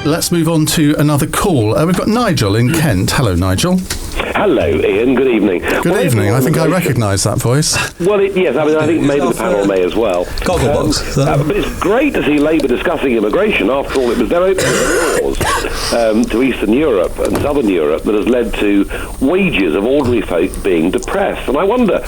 Let's move on to another call. We've got Nigel in Kent. Hello, Nigel. Hello, Iain. Good evening. Good evening. I think I recognise that voice. Well, yes. I mean, I think maybe the panel may as well. Gogglebox. But it's great to see Labour discussing immigration. After all, it was their opening doors to Eastern Europe and Southern Europe that has led to wages of ordinary folk being depressed. And I wonder,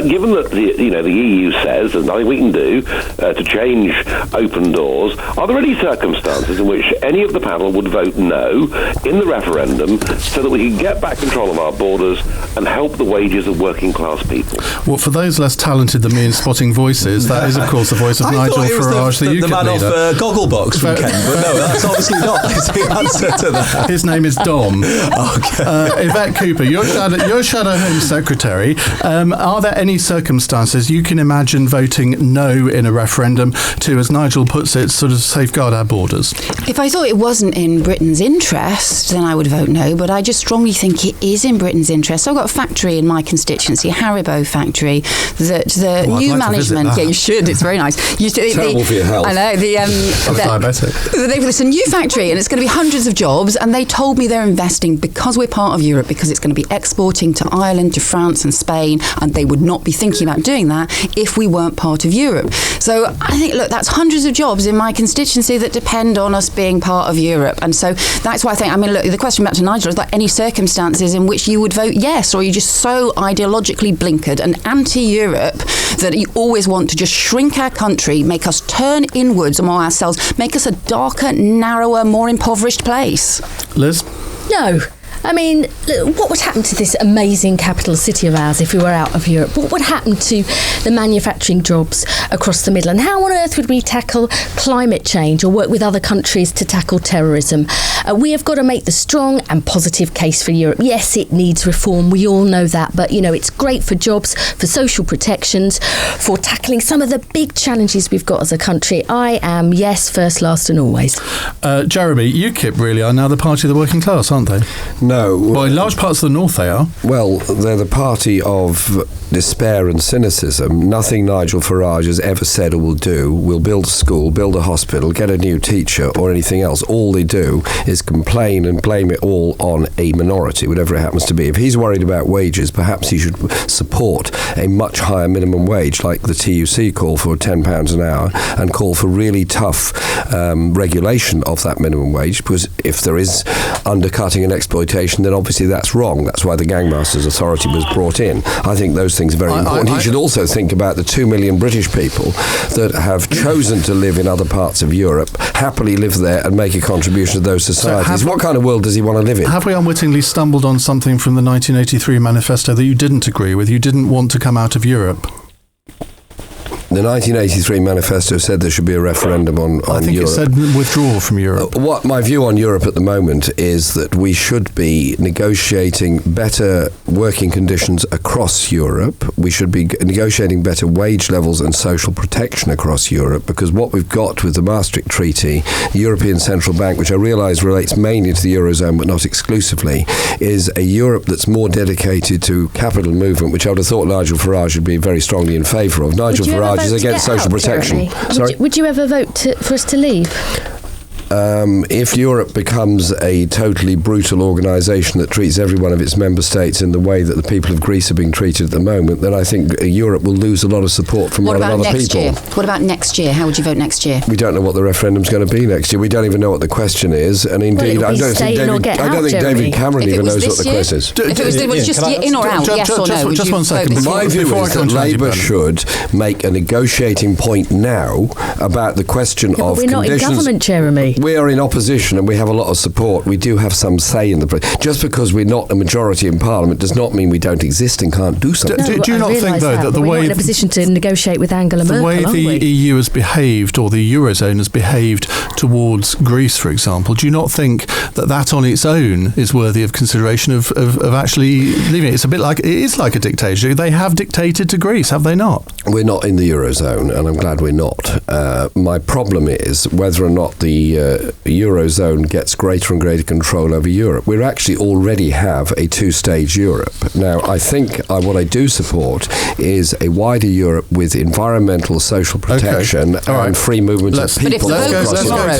given that the EU says there's nothing we can do to change open doors, are there any circumstances in which any of the panel would vote no in the referendum so that we can get back control of our borders and help the wages of working class people? Well, for those less talented than me in spotting voices, that is, of course, the voice of Nigel Farage, the UKIP the man leader. off Gogglebox from Kent, but no, that's obviously not the answer to that. His name is Dom. Okay. Yvette Cooper, you're Shadow Home Secretary. Are there any circumstances you can imagine voting no in a referendum to, as Nigel puts it, sort of safeguard our borders? If I thought it wasn't in Britain's interest, then I would vote no, but I just strongly think it is in Britain's interest. So I've got a factory in my constituency, a Haribo factory, that the new management... Yeah, you should. It's very nice. Terrible for your health. I know. I'm diabetic. It's a new factory and it's going to be hundreds of jobs, and they told me they're investing because we're part of Europe, because it's going to be exporting to Ireland, to France and Spain, and they would not be thinking about doing that if we weren't part of Europe. So I think, look, that's hundreds of jobs in my constituency that depend on us being part of Europe. And so that's why I think, look, the question back to Nigel is that any circumstances in which you would vote yes, or are you just so ideologically blinkered and anti-Europe that you always want to just shrink our country, make us turn inwards among ourselves, make us a darker, narrower, more impoverished place? Liz? No. I mean, look, what would happen to this amazing capital city of ours if we were out of Europe? What would happen to the manufacturing jobs across the Midland? How on earth would we tackle climate change or work with other countries to tackle terrorism? We have got to make the strong and positive case for Europe. Yes, it needs reform. We all know that. But, it's great for jobs, for social protections, for tackling some of the big challenges we've got as a country. I am, yes, first, last and always. Jeremy, UKIP really are now the party of the working class, aren't they? No. Well, in large parts of the north they are. Well, they're the party of despair and cynicism. Nothing Nigel Farage has ever said or will build a school, build a hospital, get a new teacher or anything else. All they do is complain and blame it all on a minority, whatever it happens to be. If he's worried about wages, perhaps he should support a much higher minimum wage, like the TUC call for £10 an hour, and call for really tough regulation of that minimum wage, because if there is undercutting and exploitation, then obviously that's wrong. That's why the Gangmasters Authority was brought in. I think those things are very important. He should also think about the 2 million British people that have chosen to live in other parts of Europe, happily live there and make a contribution to those societies. What kind of world does he want to live in? Have we unwittingly stumbled on something from the 1983 manifesto that you didn't agree with? You didn't want to come out of Europe? The 1983 manifesto said there should be a referendum on Europe. I think it said withdrawal from Europe. What my view on Europe at the moment is that we should be negotiating better working conditions across Europe. We should be negotiating better wage levels and social protection across Europe, because what we've got with the Maastricht Treaty, the European Central Bank, which I realise relates mainly to the Eurozone but not exclusively, is a Europe that's more dedicated to capital movement, which I would have thought Nigel Farage would be very strongly in favour of. Nigel Farage is against social protection. Sorry? Would you ever vote for us to leave? If Europe becomes a totally brutal organisation that treats every one of its member states in the way that the people of Greece are being treated at the moment, then I think Europe will lose a lot of support from a lot of other people. What about next year? How would you vote next year? We don't know what the referendum's going to be next year. We don't even know what the question is, and indeed, I don't think David Cameron even knows what the question is. If it was just in or out, yes or no? Just one second. My view is that Labour should make a negotiating point now about the question of conditions. We're not in government, Jeremy. We are in opposition and we have a lot of support. We do have some say in the... Just because we're not a majority in Parliament does not mean we don't exist and can't do something. Do you not think, though, that the way... We're not in a position to negotiate with Angela Merkel, the way the EU has behaved, or the Eurozone has behaved towards Greece, for example, do you not think that on its own is worthy of consideration of actually leaving it? It's a bit like... It is like a dictatorship. They have dictated to Greece, have they not? We're not in the Eurozone, and I'm glad we're not. My problem is whether or not the Eurozone gets greater and greater control over Europe. We actually already have a two-stage Europe. Now, I think what I do support is a wider Europe with environmental, social protection and free movement of people. But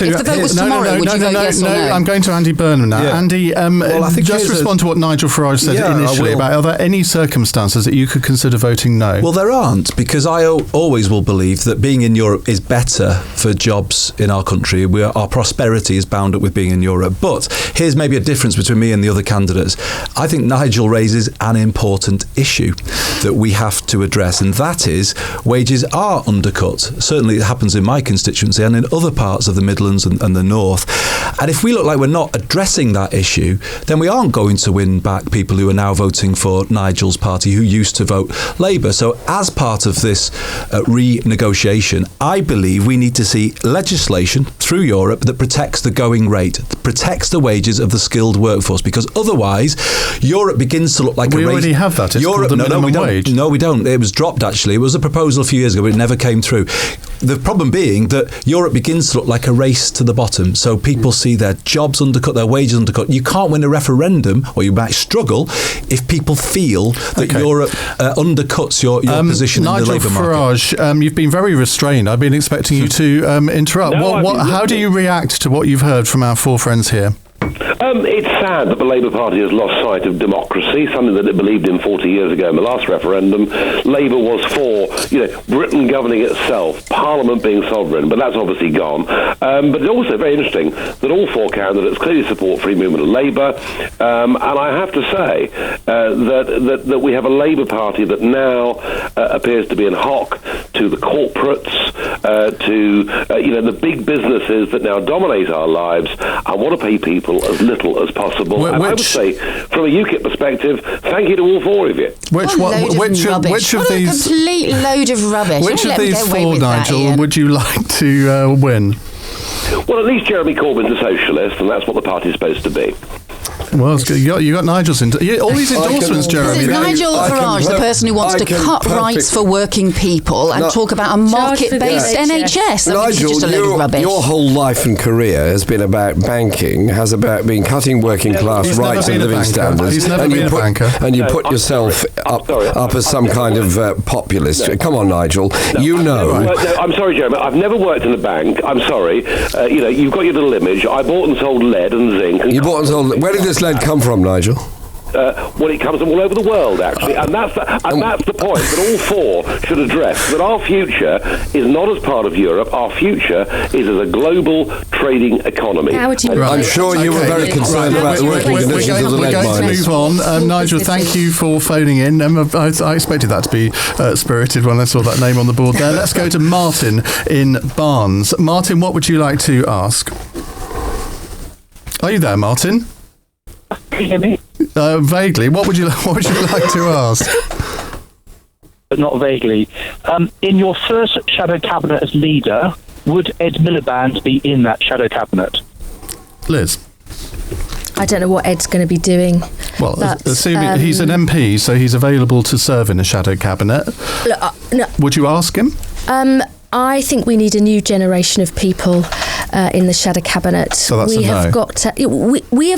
if the vote was tomorrow, would you vote yes or no? I'm going to Andy Burnham now. Yeah. Andy, I think just respond to what Nigel Farage said initially about, are there any circumstances that you could consider voting no? Well, there aren't, because I always will believe that being in Europe is better for jobs in our country. Our prosperity is bound up with being in Europe. But here's maybe a difference between me and the other candidates. I think Nigel raises an important issue that we have to address, and that is wages are undercut. Certainly it happens in my constituency and in other parts of the Midlands and the North. And if we look like we're not addressing that issue, then we aren't going to win back people who are now voting for Nigel's party, who used to vote Labour. So as part of this renegotiation, I believe we need to see legislation through Europe that protects the going rate, that protects the wages of the skilled workforce, because otherwise Europe begins to look like we already have that. It's called the minimum wage. No, we don't. It was dropped, actually. It was a proposal a few years ago, but it never came through. The problem being that Europe begins to look like a race to the bottom. So people see their jobs undercut, their wages undercut. You can't win a referendum, or you might struggle, if people feel that Europe undercuts your position in the labour market. Nigel Farage, you've been very restrained. I've been expecting you to interrupt. How do you react to what you've heard from our four friends here? It's sad that the Labour Party has lost sight of democracy, something that it believed in 40 years ago in the last referendum. Labour was for, Britain governing itself, Parliament being sovereign, but that's obviously gone. But it's also very interesting that all four candidates clearly support free movement of labour, and I have to say that we have a Labour Party that now appears to be in hock to the corporates, to the big businesses that now dominate our lives and want to pay people as little as possible. And I would say, from a UKIP perspective, thank you to all four of you. Which of these? A complete load of rubbish. Which of these four, Nigel, would you like to win? Well, at least Jeremy Corbyn's a socialist, and that's what the party's supposed to be. Well, you got Nigel's all these endorsements, Jeremy. Is Nigel Farage the person who wants to cut rights for working people and talk about a market-based NHS? Nigel, just a load of rubbish. Your whole life and career has been about banking, has about been cutting working class rights and living standards. He's never been a banker. And you put yourself up as some kind of populist. Come on, Nigel. I'm sorry, Jeremy. I've never worked in a bank. I'm sorry. You've got your little image. I bought and sold lead and zinc. You bought and sold. Where did this lead come from, Nigel? Well, it comes from all over the world, actually, and that's the point that all four should address, that our future is not as part of Europe. Our future is as a global trading economy. I'm sure you were very concerned about the working conditions of the lead miners. We're going to move on. Nigel, thank you for phoning in. I expected that to be spirited when I saw that name on the board there. Let's go to Martin in Barnes. Martin, what would you like to ask? Are you there, Martin? Can you hear me? Vaguely. What would you like to ask? But not vaguely. In your first shadow cabinet as leader, would Ed Miliband be in that shadow cabinet? Liz? I don't know what Ed's going to be doing. Well, assuming he's an MP, so he's available to serve in a shadow cabinet. No. Would you ask him? I think we need a new generation of people in the shadow cabinet. So that's we have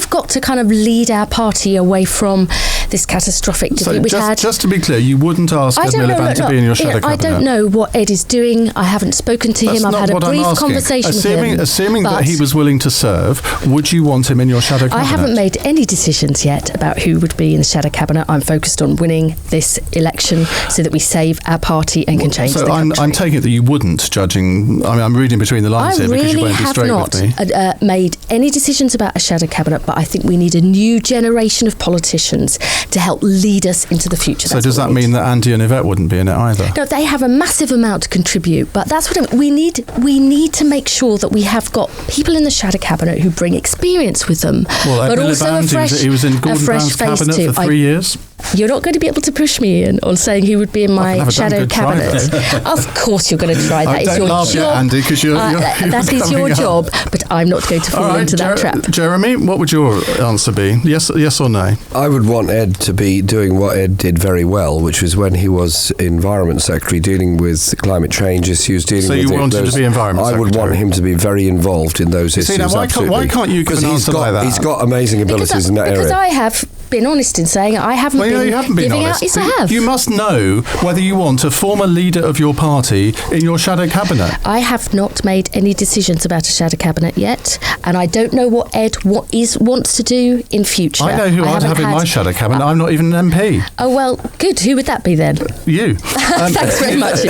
got to kind of lead our party away from this catastrophic defeat we had. Just to be clear, you wouldn't ask Ed Miliband to be in your shadow cabinet? I don't know what Ed is doing. I haven't spoken to him. I've had a brief conversation with him. Assuming that he was willing to serve, would you want him in your shadow cabinet? I haven't made any decisions yet about who would be in the shadow cabinet. I'm focused on winning this election so that we save our party and can change the country. I'm taking it that you wouldn't, judging... I'm reading between the lines here because you won't be straight with me. I really have not made any decisions about a shadow cabinet, but I think we need a new generation of politicians to help lead us into the future. So does that mean that Andy and Yvette wouldn't be in it either? No, they have a massive amount to contribute, but that's what we need. We need to make sure that we have got people in the shadow cabinet who bring experience with them, well, but also a fresh, he was in Gordon Brown's cabinet for 3 years. You're not going to be able to push me in on saying who would be in my shadow cabinet. Of course, you're going to try that. It's your laugh job, yet, Andy, because that is your job. But I'm not going to fall into that trap. Jeremy, what would your answer be? Yes or no? I would want Ed to be doing what Ed did very well, which was when he was Environment Secretary, dealing with climate change issues. So you want him to be Environment Secretary? I would want him to be very involved in those issues. See, now, why can't you give an answer like that? He's got amazing abilities in that area. Because I have been honest in saying I haven't been giving out. Yes, I have. You must know whether you want a former leader of your party in your shadow cabinet. I have not made any decisions about a shadow cabinet yet, and I don't know what Ed wants to do in future. I know who I'd have in my shadow cabinet. I'm not even an MP. Oh, well, good. Who would that be then? You. Thanks very much.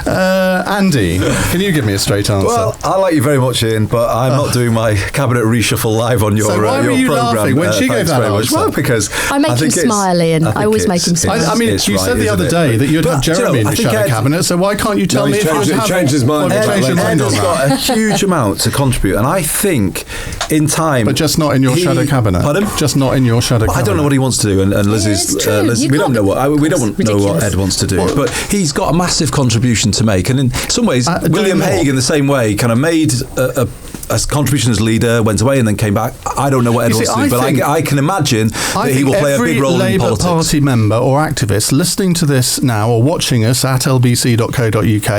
Andy, can you give me a straight answer? Well, I like you very much, Iain, but I'm not doing my cabinet reshuffle live on your so why were you programme. Laughing when she gave that answer? Well, because I make him smile, Iain. I always make him smile. I mean, you said the other day that you'd have Jeremy in the shadow cabinet, so why can't you tell me if you have changed his mind? Ed has got a huge amount to contribute, and I think in time... But just not in your shadow cabinet. Pardon? Just not in your shadow cabinet. I don't know what he wants to do, and Liz is... we don't know what Ed wants to do, but he's got a massive contribution to make, and in some ways, William Hague, in the same way, kind of made a contribution as leader, went away and then came back. I don't know what Ed wants to do, but I can imagine that he will play a big role in politics. Every Labour Party member or activist listening to this now or watching us at lbc.co.uk,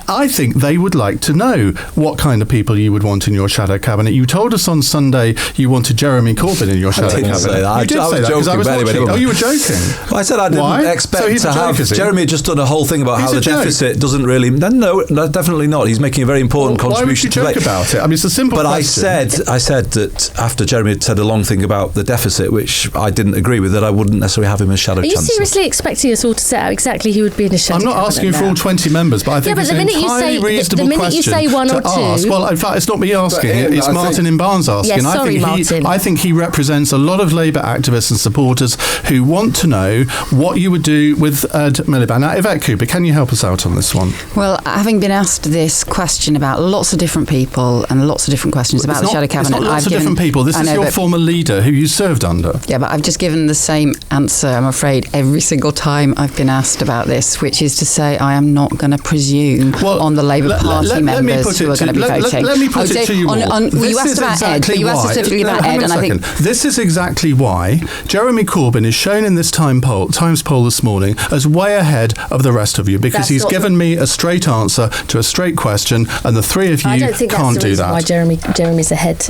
I think they would like to know what kind of people you would want in your shadow cabinet. You told us on Sunday you wanted Jeremy Corbyn in your shadow cabinet. Say that. You did say that because I was watching. Oh, you were joking. Well, I said I didn't expect to have... Jeremy had just done a whole thing about how the deficit doesn't really... No, definitely not. He's making a very important contribution to make. Why would you joke about it? I mean, it's a simple question. But I said that after Jeremy had said a long thing about the deficit, which I didn't agree with, that I wouldn't necessarily have him as shadow chancellor. Are you seriously expecting us all to set out exactly who would be in a shadow cabinet? I'm not asking for all 20 members, but I think it's an entirely reasonable question. The minute you say one or two... Well, in fact, it's not me asking it. It's Martin in Barnes asking. Yes, sorry, Martin. I think he represents a lot of Labour activists and supporters who want to know what you would do with Ed Miliband. Now, Yvette Cooper, can you help us out on this one? Well, having been asked this question about lots of different people and lots of different questions about the shadow cabinet... It's not lots of different people. This is your former leader who you served under. Yeah, but I've just given the same answer, I'm afraid, every single time I've been asked about this, which is to say I am not going to presume on the Labour Party members who are going to be voting. Let me put it to you all. You asked about Ed, but you asked specifically about Ed, and I think... This is exactly why Jeremy Corbyn is shown in this Times poll this morning as way ahead of the rest of you, because he's given me a straight answer to a straight question, and the three of you can't do that. Why Jeremy's ahead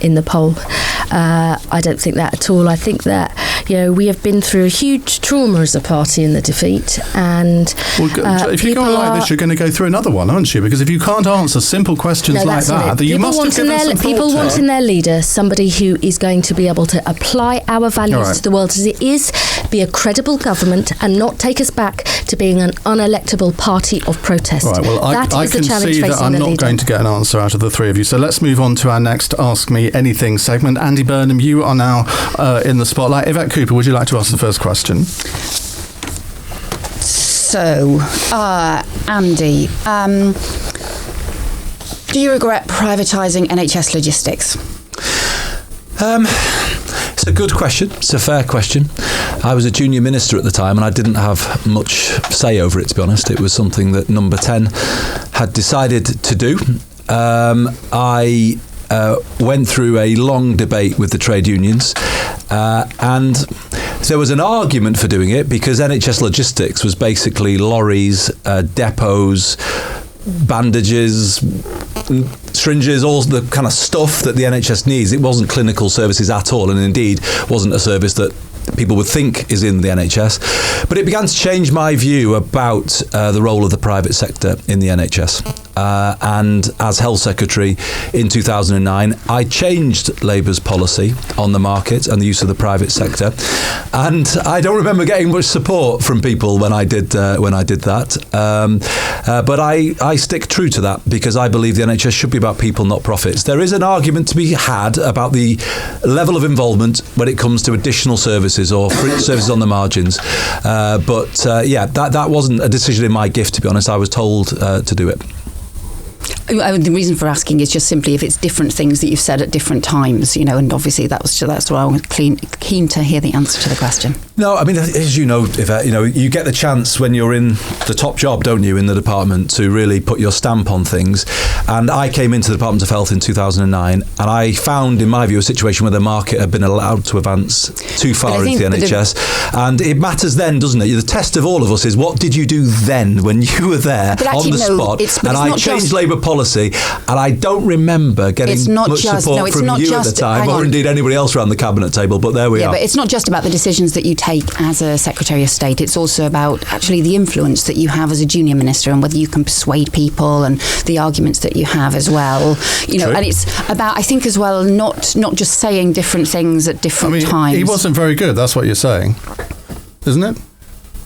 in the poll. I don't think that at all. I think that we have been through a huge trauma as a party in the defeat, and if you go on like this, you're going to go through another one, aren't you? Because if you can't answer simple questions like that, then you must have given some thought to. People want in their leader somebody who is going to be able to apply our values to the world as it is, be a credible government, and not take us back to being an unelectable party of protest. Right, well, I can see that I'm not going to get an answer out of the three of you. So let's move on to our next Ask Me Anything segment. Andy Burnham, you are now in the spotlight. Yvette Cooper, would you like to ask the first question? So, Andy, do you regret privatising NHS logistics? It's a good question. It's a fair question. I was a junior minister at the time and I didn't have much say over it, to be honest. It was something that Number 10 had decided to do. I went through a long debate with the trade unions and there was an argument for doing it because NHS logistics was basically lorries, depots, bandages, syringes, all the kind of stuff that the NHS needs. It wasn't clinical services at all, and indeed wasn't a service that people would think is in the NHS. But it began to change my view about the role of the private sector in the NHS. And as Health Secretary in 2009, I changed Labour's policy on the market and the use of the private sector. And I don't remember getting much support from people when I did that. But I stick true to that because I believe the NHS should be about people, not profits. There is an argument to be had about the level of involvement when it comes to additional services or services on the margins. But that wasn't a decision in my gift, to be honest. I was told to do it. The reason for asking is just simply if it's different things that you've said at different times, and obviously that's why I was keen to hear the answer to the question. No, I mean, as you know, Yvette, you get the chance when you're in the top job, don't you, in the department, to really put your stamp on things. And I came into the Department of Health in 2009, and I found, in my view, a situation where the market had been allowed to advance too far into the NHS. And it matters then, doesn't it? The test of all of us is, what did you do then when you were there on the spot? And I changed Labour policy, and I don't remember getting much support from you at the time, or indeed anybody else around the cabinet table, but there we are. Yeah, but it's not just about the decisions that you take as a Secretary of State, it's also about actually the influence that you have as a junior minister and whether you can persuade people and the arguments that you have as well. And it's about, I think as well, not just saying different things at different times. He wasn't very good, that's what you're saying, isn't it?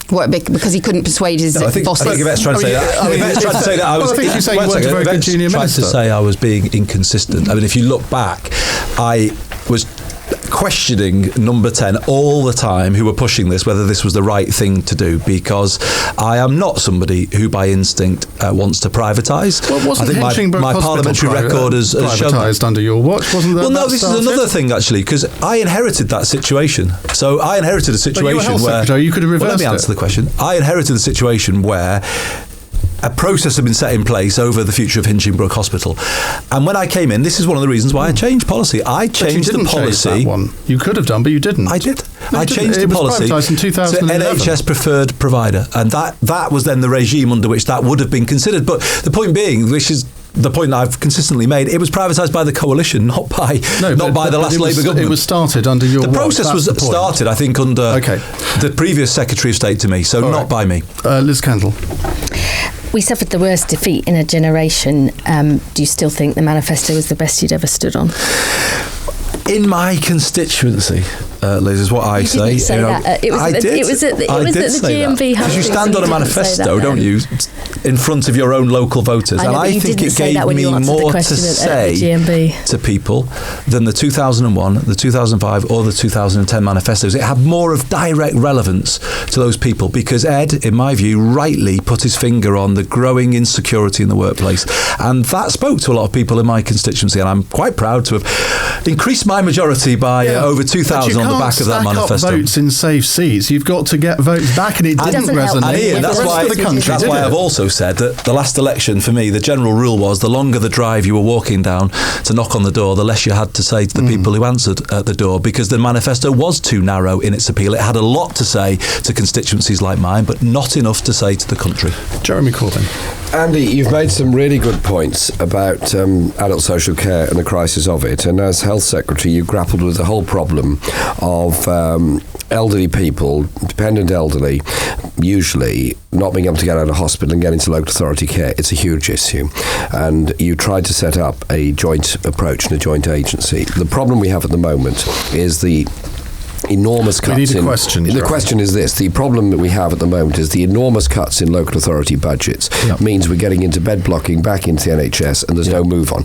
What, because he couldn't persuade his bosses? I think Yvette's trying to say that. Yvette's trying to say that I was... I think you're saying you weren't a very good junior minister. Trying to say I was being inconsistent. I mean, if you look back, I was questioning Number 10 all the time, who were pushing this, whether this was the right thing to do, because I am not somebody who by instinct wants to privatise. Well, wasn't my parliamentary record has shown privatised under your watch, wasn't there? Well, no, this is another thing, actually, because I inherited that situation. So I inherited a situation where... You could have reversed let me answer the question. I inherited a situation where a process had been set in place over the future of Hinchinbrook Hospital. And when I came in, this is one of the reasons why I changed policy. I changed the policy. Change that one. You could have done, but you didn't. I did. No, I changed the policy in 2011. to NHS preferred provider. And that was then the regime under which that would have been considered. But the point being, which is the point that I've consistently made, it was privatised by the coalition, not by the last Labour government. It was started under your watch. The process was started, I think, under the previous Secretary of State to me, so not by me. Liz Kendall. We suffered the worst defeat in a generation. Do you still think the manifesto was the best you'd ever stood on? In my constituency, Liz, is what I say. Didn't say that. It was at the GMB. Because you stand on a manifesto, don't you, in front of your own local voters. And I think it gave me more to say to people than the 2001, the 2005 or the 2010 manifestos. It had more of direct relevance to those people because Ed, in my view, rightly put his finger on the growing insecurity in the workplace. And that spoke to a lot of people in my constituency. And I'm quite proud to have increased my majority by over 2,000 on the back of that manifesto. Up votes in safe seats. You've got to get votes back, and it didn't resonate with the rest of the country. That's why I've also said that the last election, for me, the general rule was the longer the drive you were walking down to knock on the door, the less you had to say to the people who answered at the door, because the manifesto was too narrow in its appeal. It had a lot to say to constituencies like mine, but not enough to say to the country. Jeremy Corbyn. Andy, you've made some really good points about adult social care and the crisis of it, and as Health Secretary you grappled with the whole problem of elderly people, dependent elderly, usually not being able to get out of hospital and get into local authority care. It's a huge issue, and you tried to set up a joint approach and a joint agency. The problem we have at the moment is the enormous cuts in... The question is this. The problem that we have at the moment is the enormous cuts in local authority budgets means we're getting into bed blocking back into the NHS and there's no move on.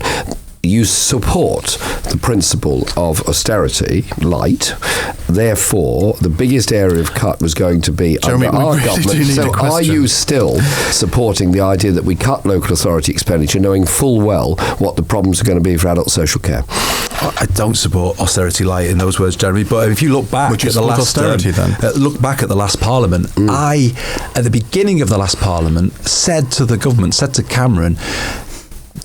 You support the principle of austerity, light. Therefore, the biggest area of cut was going to be under our government. So are you still supporting the idea that we cut local authority expenditure, knowing full well what the problems are going to be for adult social care? I don't support austerity light in those words, Jeremy. But if you look back at the last look back at the last Parliament, I, at the beginning of the last Parliament, said to the government, said to Cameron,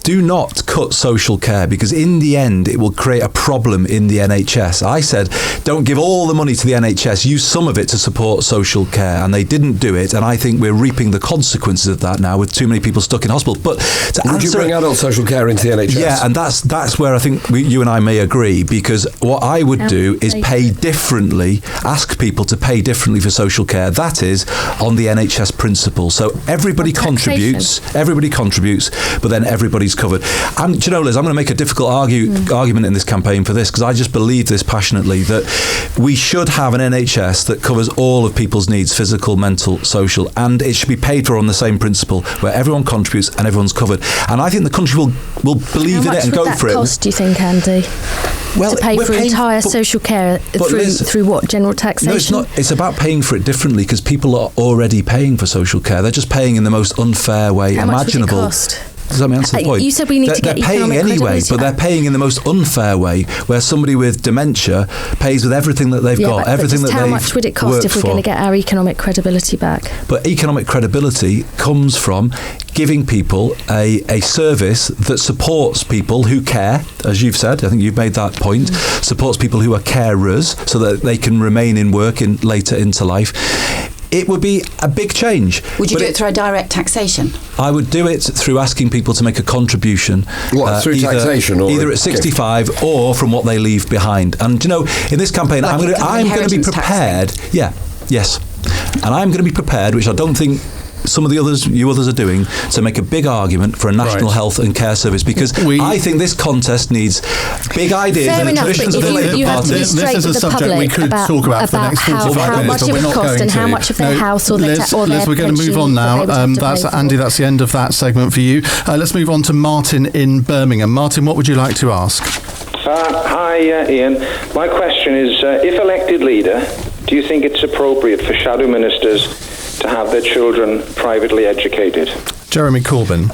do not cut social care because in the end it will create a problem in the NHS. I said, don't give all the money to the NHS, use some of it to support social care, and they didn't do it, and I think we're reaping the consequences of that now with too many people stuck in hospital. But would you bring adult social care into the NHS? Yeah, and that's where I think you and I may agree, because what I would do is pay differently, ask people to pay differently for social care. That is on the NHS principle. So everybody contributes, but then everybody's covered. And do you know, Liz, I'm going to make a difficult argument in this campaign for this, because I just believe this passionately, that we should have an NHS that covers all of people's needs, physical, mental, social, and it should be paid for on the same principle where everyone contributes and everyone's covered. And I think the country will believe in it and go for it. How much would that cost, do you think, Andy? Well, to pay for entire social care through what? General taxation? No, it's not. It's about paying for it differently, because people are already paying for social care. They're just paying in the most unfair way imaginable. How much would it cost? Does that answer the point? You said we need to get they're paying anyway, but they're paying in the most unfair way, where somebody with dementia pays with everything that they've got, everything that they've worked for. How much would it cost if we're going to get our economic credibility back? But economic credibility comes from giving people a service that supports people who care, as you've said. I think you've made that point. Supports people who are carers so that they can remain in work later into life. It would be a big change. Would you do it through direct taxation? I would do it through asking people to make a contribution. What, through taxation? Or either at 65 or from what they leave behind. And, in this campaign, I'm going to be prepared. Yes. And I'm going to be prepared, which I don't think some of you others are doing, to make a big argument for a national health and care service, because I think this contest needs big ideas and the traditions of the Labour Party. This is a subject we could talk about for the next 45 minutes, but we're not going to. And how much of their house or their Liz, we're going to move on now. That's Andy, that's the end of that segment for you. Let's move on to Martin in Birmingham. Martin, what would you like to ask? Hi, Iain. My question is, if elected leader, do you think it's appropriate for shadow ministers to have their children privately educated? Jeremy Corbyn.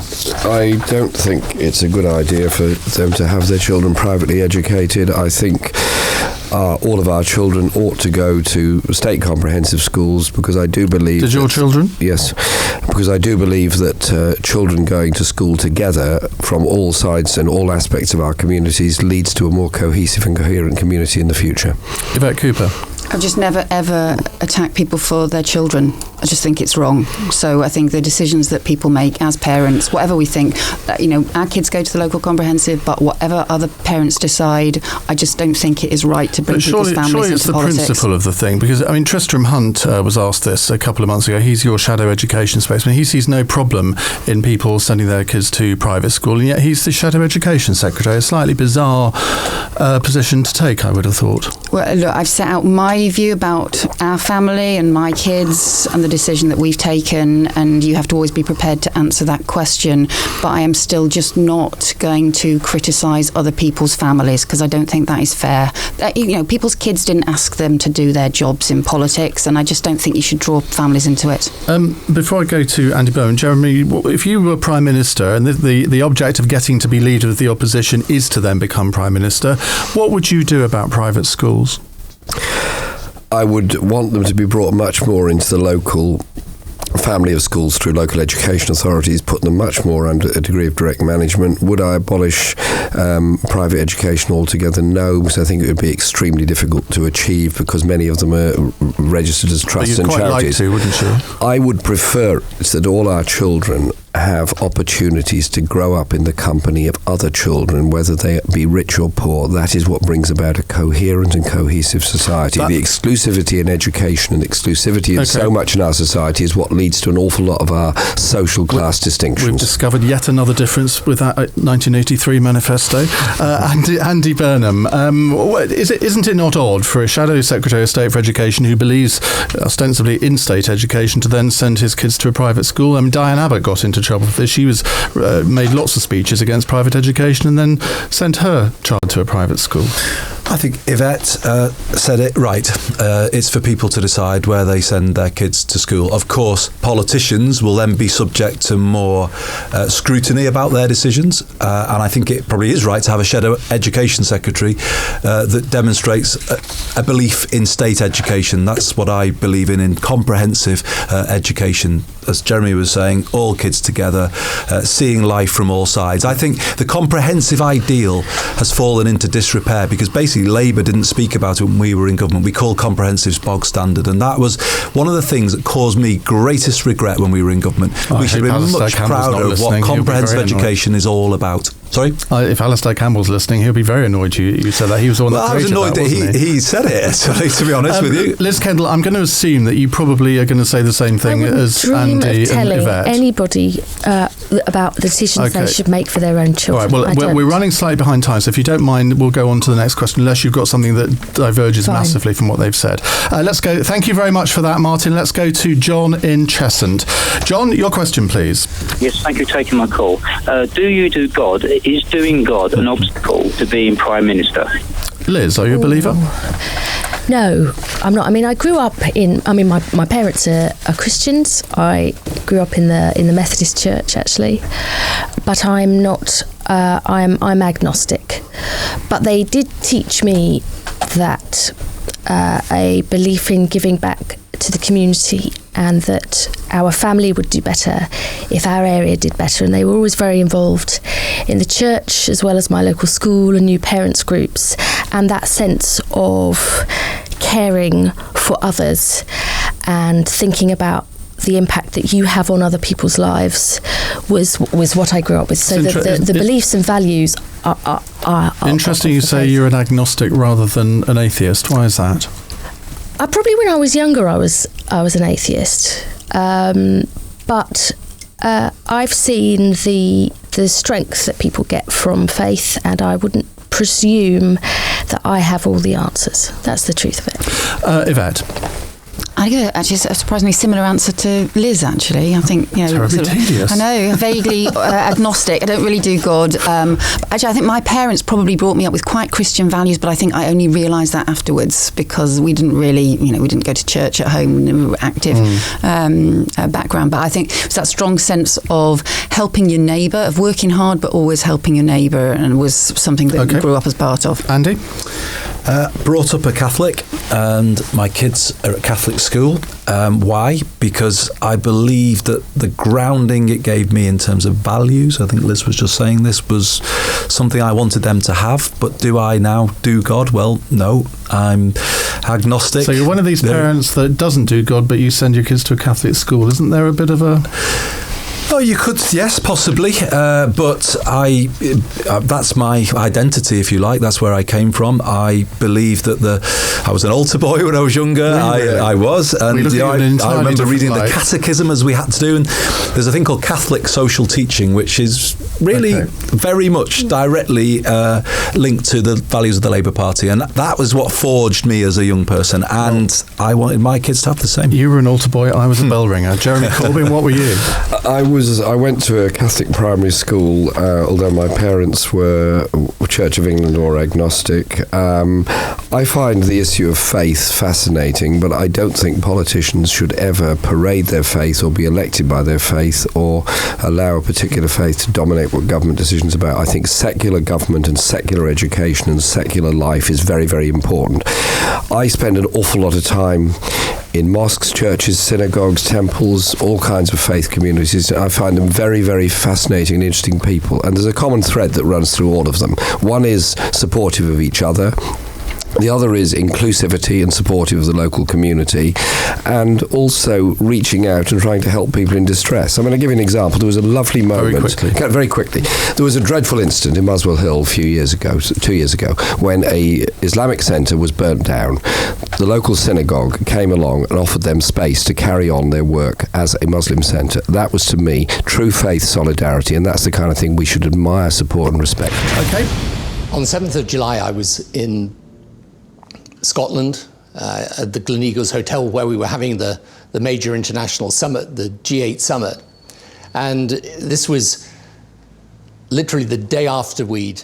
I don't think it's a good idea for them to have their children privately educated. I think all of our children ought to go to state comprehensive schools, because I do believe... Did your children? Yes, because I do believe that children going to school together from all sides and all aspects of our communities leads to a more cohesive and coherent community in the future. Yvette Cooper. I've just never, ever attacked people for their children. I just think it's wrong. So I think the decisions that people make as parents, whatever we think, our kids go to the local comprehensive, but whatever other parents decide, I just don't think it is right to bring people's families into politics. Surely it's the principle of the thing, because, Tristram Hunt was asked this a couple of months ago. He's your shadow education spokesman. He sees no problem in people sending their kids to private school, and yet he's the shadow education secretary. A slightly bizarre position to take, I would have thought. Well, look, I've set out my view about our family and my kids and the decision that we've taken, and you have to always be prepared to answer that question. But I am still just not going to criticise other people's families, because I don't think that is fair. People's kids didn't ask them to do their jobs in politics, and I just don't think you should draw families into it. Before I go to Andy Burnham, Jeremy, if you were Prime Minister and the object of getting to be leader of the opposition is to then become Prime Minister, what would you do about private schools? I would want them to be brought much more into the local family of schools through local education authorities, put them much more under a degree of direct management. Would I abolish private education altogether? No, because I think it would be extremely difficult to achieve, because many of them are registered as trusts and charities. You'd quite like to, wouldn't you? I would prefer that all our children have opportunities to grow up in the company of other children, whether they be rich or poor. That is what brings about a coherent and cohesive society. The exclusivity in education and exclusivity in so much in our society is what leads to an awful lot of our social class distinctions. We've discovered yet another difference with that 1983 manifesto. Andy Burnham, isn't it not odd for a shadow Secretary of State for Education who believes ostensibly in state education to then send his kids to a private school? Diane Abbott got into trouble for this. She was made lots of speeches against private education and then sent her child to a private school. I think Yvette said it right. It's for people to decide where they send their kids to school. Of course, politicians will then be subject to more scrutiny about their decisions, and I think it probably is right to have a shadow education secretary that demonstrates a belief in state education. That's what I believe in comprehensive education. As Jeremy was saying, all kids together, seeing life from all sides. I think the comprehensive ideal has fallen into disrepair, because basically Labour didn't speak about it when we were in government. We called comprehensive bog standard, and that was one of the things that caused me greatest regret when we were in government. We should be much prouder of what comprehensive education is all about. Sorry? If Alistair Campbell's listening, he'll be very annoyed you said that. He was the one that created that, wasn't he? I was annoyed that he said it, actually, to be honest with you. Liz Kendall, I'm going to assume that you probably are going to say the same thing as Andy and Yvette. Anybody about the decisions they should make for their own children. All right, well, we're running slightly behind time, so if you don't mind, we'll go on to the next question, unless you've got something that diverges massively from what they've said. Let's go. Thank you very much for that, Martin. Let's go to John in Cheshunt. John, your question, please. Yes, thank you for taking my call. Do you do God? Is doing God an obstacle to being Prime Minister? Liz, are you a believer? No, I'm not. I mean, I grew up in. I mean, my parents are Christians. I grew up in the Methodist Church, actually, but I'm not. I'm agnostic. But they did teach me that a belief in giving back to the community, and that our family would do better if our area did better. And they were always very involved in the church, as well as my local school and new parents groups, and that sense of caring for others and thinking about the impact that you have on other people's lives was what I grew up with. So the beliefs and values are interesting. You say you're an agnostic rather than an atheist. Why is that? Probably when I was younger, I was an atheist, but I've seen the strength that people get from faith, and I wouldn't presume that I have all the answers. That's the truth of it. Yvette. I give a surprisingly similar answer to Liz, actually. I think, terribly tedious. I know, vaguely agnostic. I don't really do God. But actually, I think my parents probably brought me up with quite Christian values, but I think I only realised that afterwards, because we didn't really, we didn't go to church at home, we were active background. But I think it's that strong sense of helping your neighbour, of working hard, but always helping your neighbour, and was something that we grew up as part of. Andy? Brought up a Catholic, and my kids are at Catholic school. Why? Because I believe that the grounding it gave me in terms of values, I think Liz was just saying this, was something I wanted them to have. But do I now do God? Well, no, I'm agnostic. So you're one of these parents that doesn't do God, but you send your kids to a Catholic school. Isn't there a bit of a... Oh, you could, yes, possibly, but that's my identity, if you like. That's where I came from. I believe that I was an altar boy when I was younger. Really? I was, and I remember reading the catechism as we had to do. And there's a thing called Catholic social teaching, which is really very much directly linked to the values of the Labour Party, and that was what forged me as a young person. And I wanted my kids to have the same. You were an altar boy. I was a bell ringer. Jeremy Corbyn, what were you? I went to a Catholic primary school, although my parents were Church of England or agnostic. I find the issue of faith fascinating, but I don't think politicians should ever parade their faith or be elected by their faith or allow a particular faith to dominate what government decisions are about. I think secular government and secular education and secular life is very, very important. I spend an awful lot of time in mosques, churches, synagogues, temples, all kinds of faith communities. I find them very, very fascinating and interesting people. And there's a common thread that runs through all of them. One is supportive of each other. The other is inclusivity and supportive of the local community, and also reaching out and trying to help people in distress. I'm going to give you an example. There was a lovely moment. Very quickly. There was a dreadful incident in Muswell Hill 2 years ago, when a Islamic centre was burnt down. The local synagogue came along and offered them space to carry on their work as a Muslim centre. That was, to me, true faith solidarity, and that's the kind of thing we should admire, support and respect. Okay. On the 7th of July, I was in Scotland, at the Gleneagles Hotel, where we were having the major international summit, the G8 summit. And this was literally the day after we'd